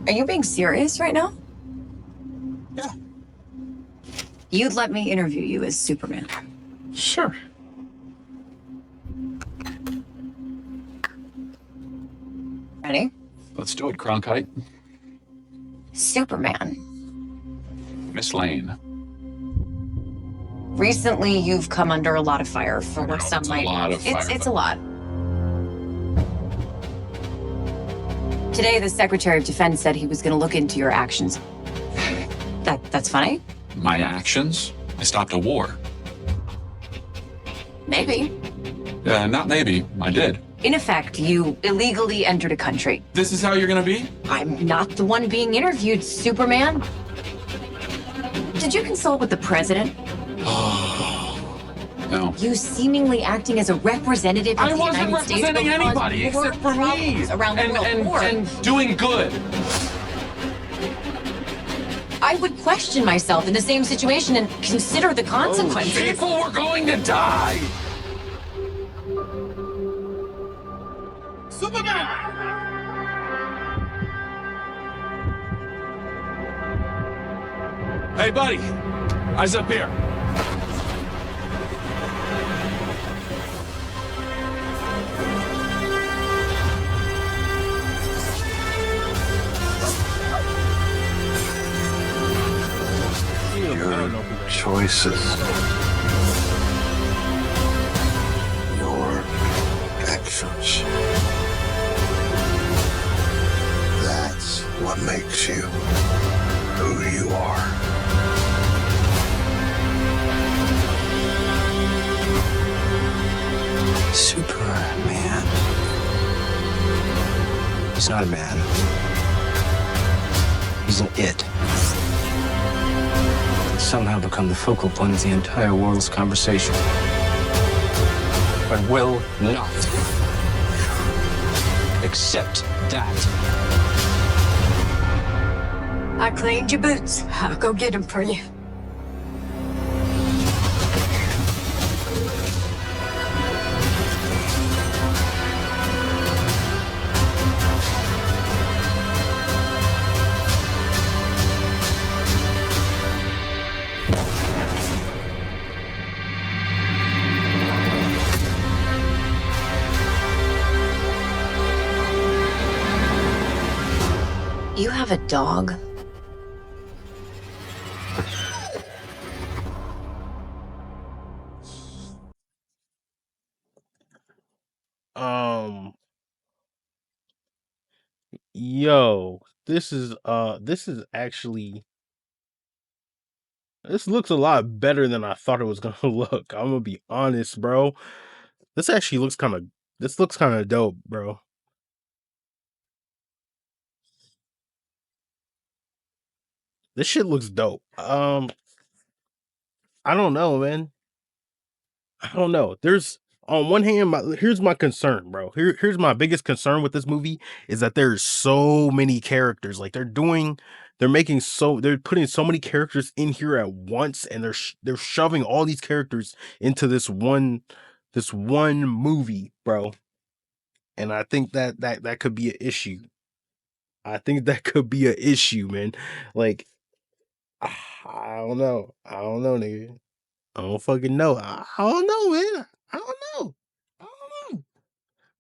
Are you being serious right now? Yeah. You'd let me interview you as Superman. Sure. Ready? Let's do it, Cronkite. Superman. Miss Lane. Recently, you've come under a lot of fire for what some might. A lot of fire. It's a lot. Today, the Secretary of Defense said he was going to look into your actions. That's funny? My actions? I stopped a war. Maybe. Not maybe. I did. In effect, you illegally entered a country. This is how you're gonna be? I'm not the one being interviewed, Superman. Did you consult with the president? No. You seemingly acting as a representative of I the wasn't United States representing will cause anybody more except for me. problems around the world. And doing good. I would question myself in the same situation and consider the consequences. People were going to die. Superman! Hey, buddy. Eyes up here. Your choices, your actions. That's what makes you who you are. Superman. He's not a man. He's an it. He's somehow become the focal point of the entire world's conversation. But will not accept that. I cleaned your boots. I'll go get them for you. You have a dog? Yo, this is actually, this looks a lot better than I thought it was gonna look. I'm gonna be honest, bro. This actually looks kind of dope, bro. This shit looks dope. I don't know, man. I don't know. There's, on one hand, here's my concern, bro. Here's my biggest concern with this movie is that there's so many characters. Like they're putting so many characters in here at once, and they're shoving all these characters into this one movie, bro. And I think that could be an issue. I think that could be an issue, man. Like, I don't know. I don't know, nigga. I don't fucking know. I don't know, man. I don't know. I don't know.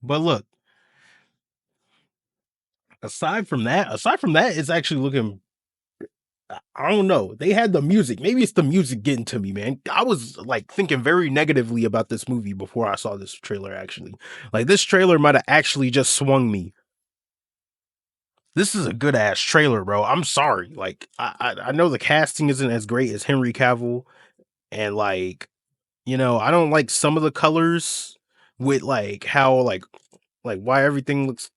But look, aside from that, it's actually looking. I don't know. They had the music. Maybe it's the music getting to me, man. I was like thinking very negatively about this movie before I saw this trailer. Actually, like this trailer might have actually just swung me. This is a good ass trailer, bro. I'm sorry. Like I know the casting isn't as great as Henry Cavill, and like, I don't like some of the colors with like how like why everything looks.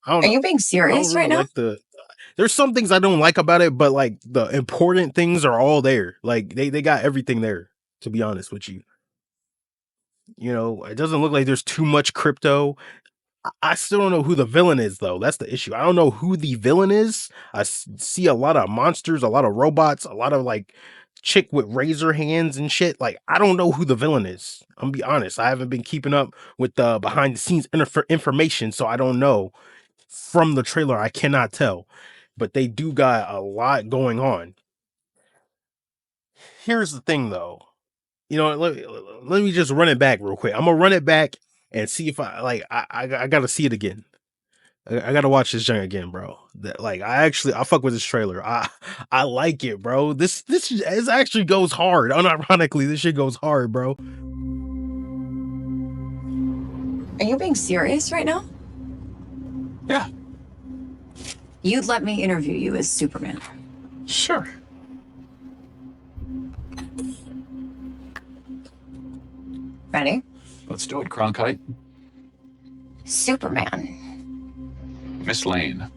I don't Are know. you being I don't serious right really now? like there's some things I don't like about it, but like the important things are all there. Like they got everything there, to be honest with you. It doesn't look like there's too much crypto. I still don't know who the villain is, though. That's the issue. I don't know who the villain is. See a lot of monsters, a lot of robots, a lot of like chick with razor hands and shit. Like, I don't know who the villain is. I'm gonna be honest. I haven't been keeping up with the behind the scenes information, so I don't know. from the trailer, I cannot tell, but they do got a lot going on. Here's the thing, though. You know, let me just run it back real quick. I'm gonna run it back and see if I like. I gotta see it again. I gotta watch this junk again, bro. That like I fuck with this trailer. I like it, bro. This it actually goes hard. Unironically, this shit goes hard, bro. Are you being serious right now? Yeah, You'd let me interview you as Superman. sure. Ready? Let's do it, Cronkite. Superman. Miss Lane.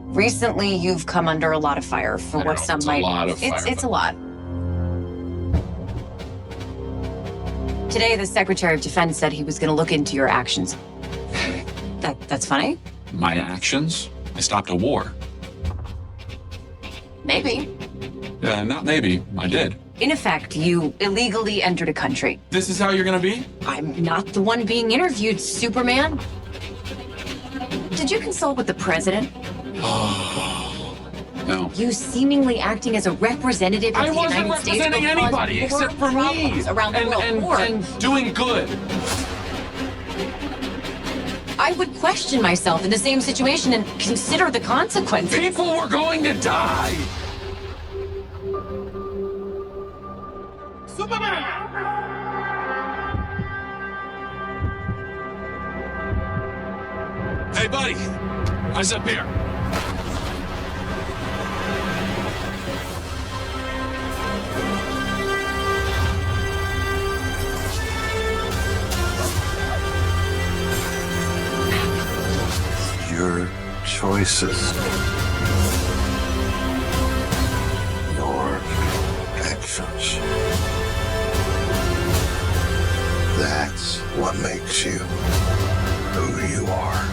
Recently, you've come under a lot of fire for I what know, some it's a might. lot of fire, It's a but- lot. Today, the Secretary of Defense said he was going to look into your actions. That's funny? My actions? I stopped a war. Maybe. Not maybe. I did. In effect, you illegally entered a country. This is how you're gonna be? I'm not the one being interviewed, Superman. Did you consult with the president? No. You seemingly acting as a representative of I the wasn't United States representing will cause anybody more except for me. problems around the world. And doing good. I would question myself in the same situation and consider the consequences. People were going to die. Hey, buddy. Eyes up here. Your choices. Your actions. That's what makes you who you are.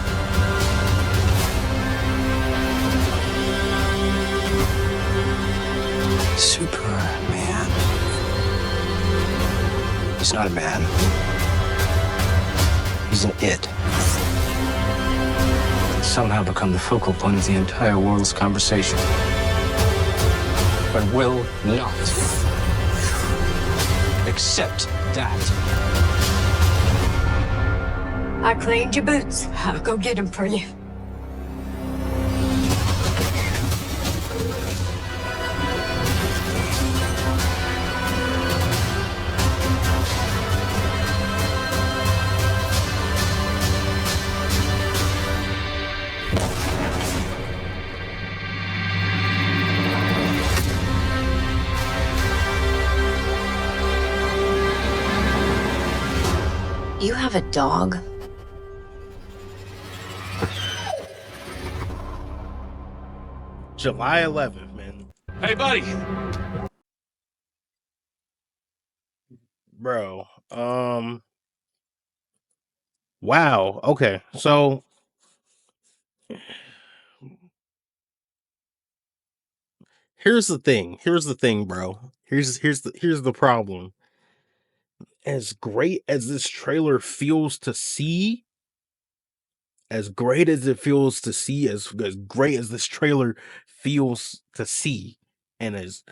Superman. He's not a man. He's an it. He's somehow become the focal point of the entire world's conversation. But will not accept that. I cleaned your boots. I'll go get them for you. You have a dog? July 11th, man. Hey, buddy. Bro. Wow. Okay. So here's the thing. Bro. Here's the problem. As great as this trailer feels to see, as great as it feels to see, as great as this trailer feels to see, and as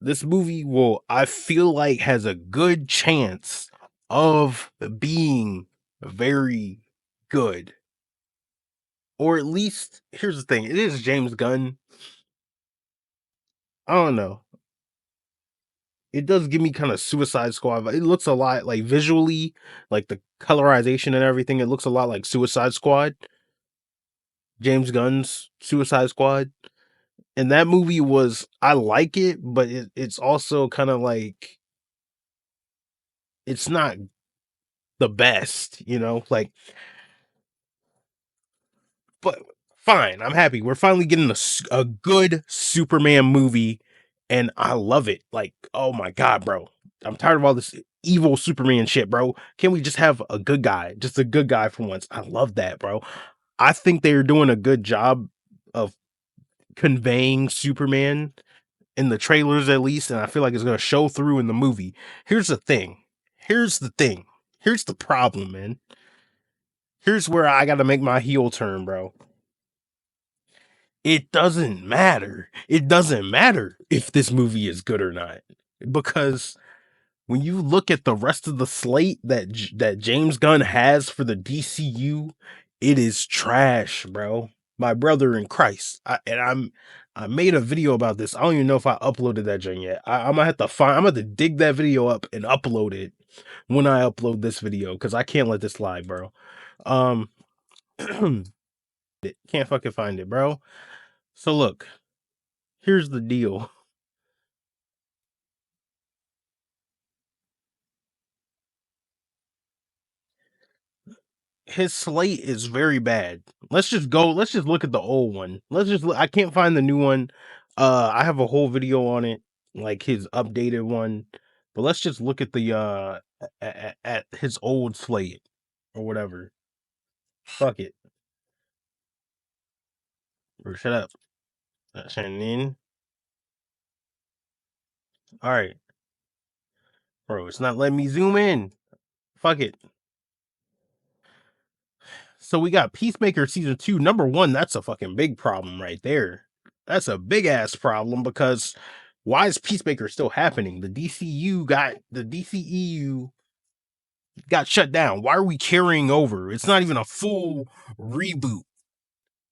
this movie I feel like has a good chance of being very good. Or at least, here's the thing, it is James Gunn. I don't know. It does give me kind of Suicide Squad. It looks a lot like visually, like the colorization and everything. It looks a lot like Suicide Squad. James Gunn's Suicide Squad. And that movie I like it, but it's also kind of like, it's not the best, like, but fine. I'm happy. We're finally getting a good Superman movie, and I love it. Like, oh my God, bro. I'm tired of all this evil Superman shit, bro. Can we just have a good guy? Just a good guy for once. I love that, bro. I think they're doing a good job of conveying Superman in the trailers, at least, and I feel like it's going to show through in the movie. Here's the thing. Here's the problem, man. Here's where I gotta make my heel turn, bro. It doesn't matter. It doesn't matter if this movie is good or not. Because when you look at the rest of the slate that James Gunn has for the DCU, it is trash, bro. My brother in Christ. I made a video about this. I don't even know if I uploaded that joint yet. I'm gonna have to find. I'm gonna have to dig that video up and upload it when I upload this video because I can't let this lie, bro. Um, can't fucking find it, bro. So look, here's the deal. His slate is very bad. Let's just go. Let's just look at the old one. I can't find the new one. I have a whole video on it, like his updated one. But let's just look at the at his old slate or whatever. Fuck it. Or shut up. And then, all right, bro. It's not letting me zoom in. Fuck it. So we got Peacemaker season 2, number 1. That's a fucking big problem right there. That's a big ass problem because why is Peacemaker still happening? The DCEU got shut down. Why are we carrying over? It's not even a full reboot,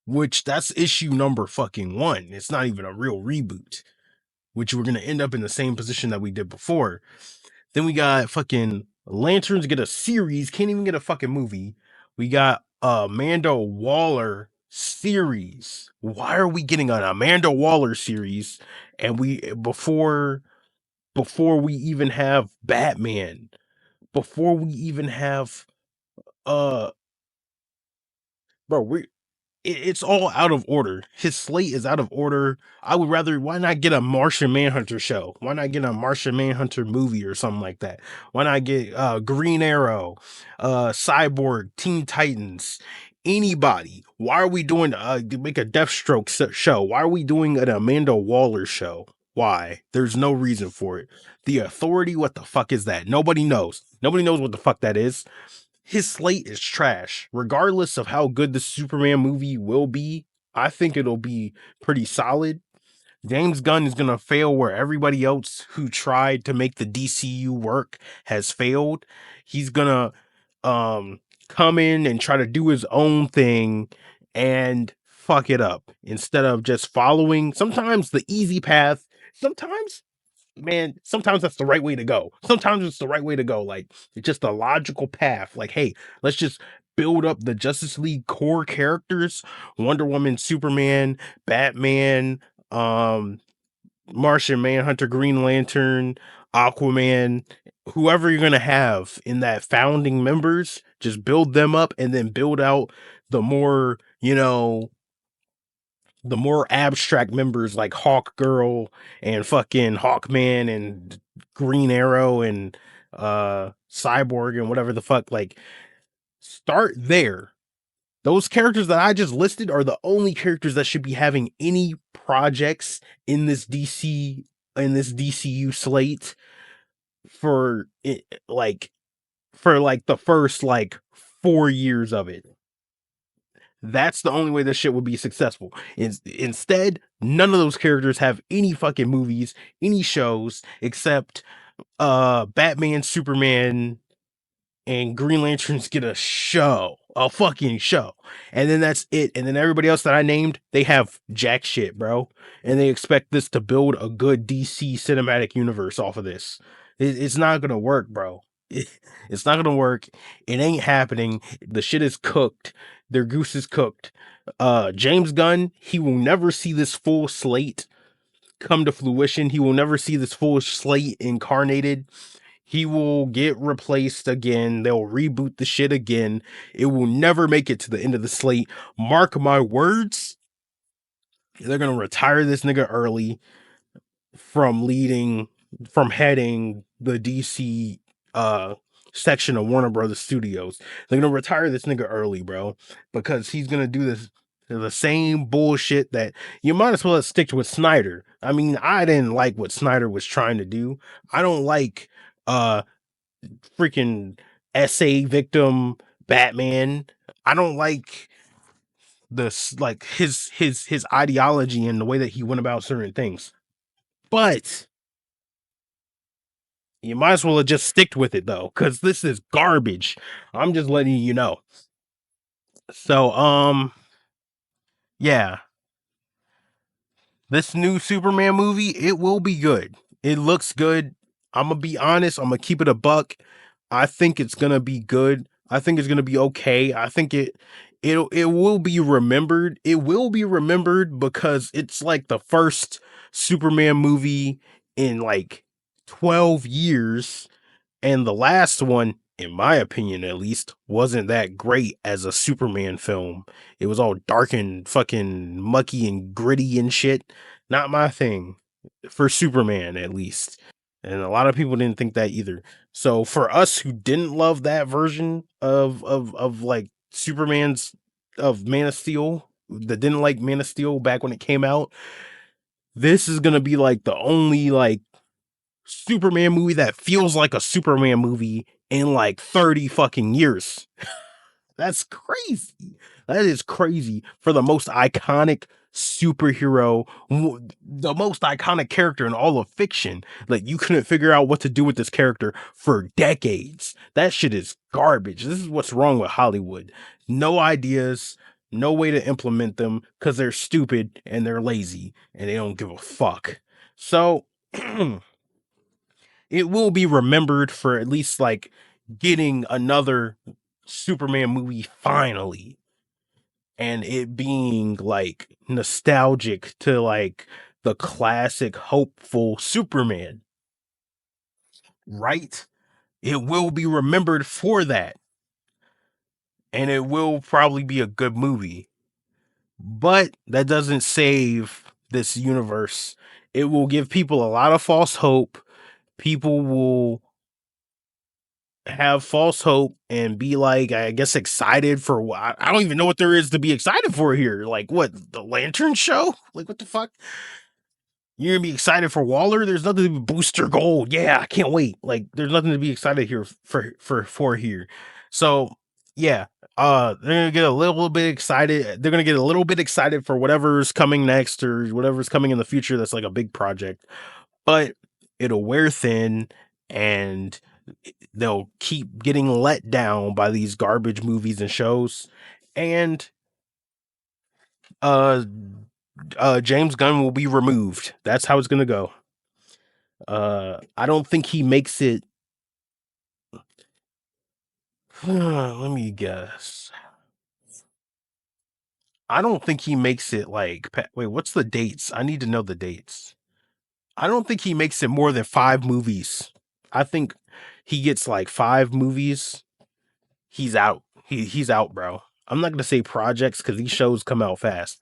which that's issue number fucking 1. It's not even a real reboot, which we're going to end up in the same position that we did before. Then we got fucking Lanterns get a series, can't even get a fucking movie. We got Amanda Waller series. Why are we getting an Amanda Waller series and before we even have Batman, before we even have uh bro, it's all out of order. His slate is out of order. I would rather, why not get a Martian Manhunter show? Why not get a Martian Manhunter movie or something like that? Why not get Green Arrow, Cyborg, Teen Titans, anybody? Why are we doing make a Deathstroke show? Why are we doing an Amanda Waller show? Why? There's no reason for it. The Authority, what the fuck is that? Nobody knows. Nobody knows what the fuck that is. His slate is trash. Regardless of how good the Superman movie will be, I think it'll be pretty solid. James Gunn is going to fail where everybody else who tried to make the DCU work has failed. He's going to come in and try to do his own thing and fuck it up instead of just following sometimes the easy path. Sometimes that's the right way to go. Sometimes it's the right way to go. Like, it's just a logical path. Like, hey, let's just build up the Justice League core characters: Wonder Woman, Superman, Batman, Martian Manhunter, Green Lantern, Aquaman, whoever you're gonna have in that founding members, just build them up and then build out the more, the more abstract members like Hawk Girl and fucking Hawkman and Green Arrow and Cyborg and whatever the fuck. Like, start there. Those characters that I just listed are the only characters that should be having any projects in this DCU slate for it, like the first like 4 years of it. That's the only way this shit would be successful. Instead, none of those characters have any fucking movies, any shows, except Batman, Superman, and Green Lanterns get a fucking show. And then that's it. And then everybody else that I named, they have jack shit, bro. And they expect this to build a good DC cinematic universe off of this. It's not gonna work, bro. It's not gonna work. It ain't happening. The shit is cooked. Their goose is cooked. James Gunn, he will never see this full slate come to fruition. He will never see this full slate incarnated. He will get replaced again. They'll reboot the shit again. It will never make it to the end of the slate. Mark my words. They're gonna retire this nigga early from heading the DC section of Warner Brothers Studios. They're gonna retire this nigga early, bro, because he's gonna do the same bullshit that you might as well stick with Snyder. I mean, I didn't like what Snyder was trying to do. I don't like freaking SA victim Batman. I don't like like his ideology and the way that he went about certain things. But you might as well have just sticked with it though, because this is garbage. I'm just letting you know. So yeah, this new Superman movie, it will be good. It looks good. I'm gonna be honest. I'm gonna keep it a buck. I think it's gonna be good. I think it's gonna be okay. I think it will be remembered. It will be remembered because it's like the first Superman movie in like 12 years, and the last one, in my opinion at least, wasn't that great as a Superman film. It was all dark and fucking mucky and gritty and shit. Not my thing for Superman, at least. And a lot of people didn't think that either. So for us who didn't love that version of like Superman's of Man of Steel, that didn't like Man of Steel back when it came out, this is gonna be like the only like Superman movie that feels like a Superman movie in like 30 fucking years. That's crazy. That is crazy for the most iconic superhero, the most iconic character in all of fiction. Like, you couldn't figure out what to do with this character for decades. That shit is garbage. This is what's wrong with Hollywood. No ideas, no way to implement them because they're stupid and they're lazy and they don't give a fuck. So, it will be remembered for at least like getting another Superman movie finally, and it being like nostalgic to like the classic hopeful Superman, right? It will be remembered for that, and it will probably be a good movie, but that doesn't save this universe. It will give people a lot of false hope. People will have false hope and be like, I guess, excited for what I don't even know what there is to be excited for here. Like, what, the Lantern show? Like, what the fuck? You're gonna be excited for Waller? There's nothing to be Booster Gold. Yeah, I can't wait. Like, there's nothing to be excited here for here. So yeah, they're gonna get a little bit excited. They're gonna get a little bit excited for whatever's coming next or whatever's coming in the future that's like a big project, but it'll wear thin, and they'll keep getting let down by these garbage movies and shows. And uh James Gunn will be removed. That's how it's gonna go. I don't think he makes it. Let me guess. I don't think he makes it like wait, what's the dates? I need to know the dates. I don't think he makes it more than 5 movies. I think he gets like 5 movies. He's out. He's out, bro. I'm not gonna say projects because these shows come out fast.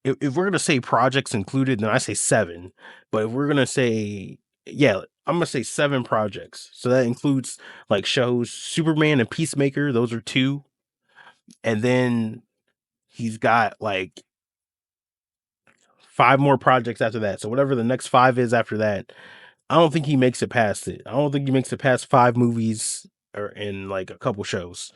If we're gonna say projects included, then I say 7. But if we're gonna say, yeah, I'm gonna say 7 projects. So that includes like shows Superman and Peacemaker. Those are 2, and then he's got like 5 more projects after that. So whatever the next 5 is after that, I don't think he makes it past it. I don't think he makes it past 5 movies or in like a couple shows.